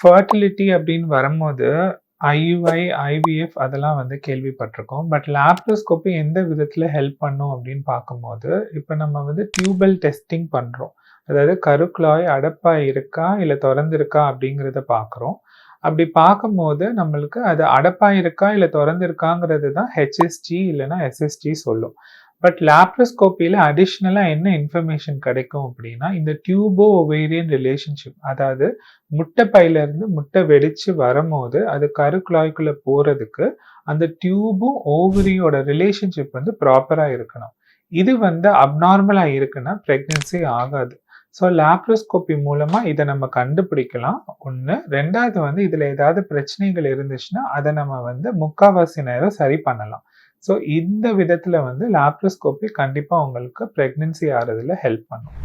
Fertility அப்படின்னு வரும்போது, IUI, IVF அதெல்லாம் வந்து கேள்விப்பட்டிருக்கோம். பட் லேப்ரோஸ்கோப்பி எந்த விதத்தில ஹெல்ப் பண்ணும் அப்படின்னு பார்க்கும்போது, இப்ப நம்ம வந்து டியூபல் டெஸ்டிங் பண்றோம். அதாவது கருக்குழாய் அடைப்பா இருக்கா, இல்ல தொறந்திருக்கா அப்படிங்கிறத பார்க்குறோம். அப்படி பார்க்கும்போது நம்மளுக்கு அது அடைப்பா இருக்கா, இல்ல தொறந்திருக்காங்கிறது தான் ஹெச்எஸ்ஜி இல்லன்னா எஸ்எஸ்ஜி சொல்லும். பட் லேப்ரோஸ்கோப்பில அடிஷனலா என்ன இன்ஃபர்மேஷன் கிடைக்கும் அப்படின்னா, இந்த டியூபோ ஒவேரியன் ரிலேஷன்ஷிப் அதாவது முட்டைப்பையில இருந்து முட்டை வெடிச்சு வரும்போது, அது கருக்குழாய்க்குள்ள போறதுக்கு, அந்த டியூபும் ஓவரியோட ரிலேஷன்ஷிப் வந்து ப்ராப்பரா இருக்கணும். இது வந்து அப்நார்மலா இருக்குன்னா பிரெக்னன்சி ஆகாது. ஸோ லேப்ரோஸ்கோப்பி மூலமா இத நம்ம கண்டுபிடிக்கலாம் 1. 2வது வந்து இதுல ஏதாவது பிரச்சனைகள் இருந்துச்சுன்னா, அத நம்ம வந்து முக்காவாசி நேரம் சரி பண்ணலாம். ஸோ இந்த விதத்துல வந்து லேப்ரோஸ்கோப்பி கண்டிப்பா உங்களுக்கு பிரெக்னன்சி ஆறதுல ஹெல்ப் பண்ணும்.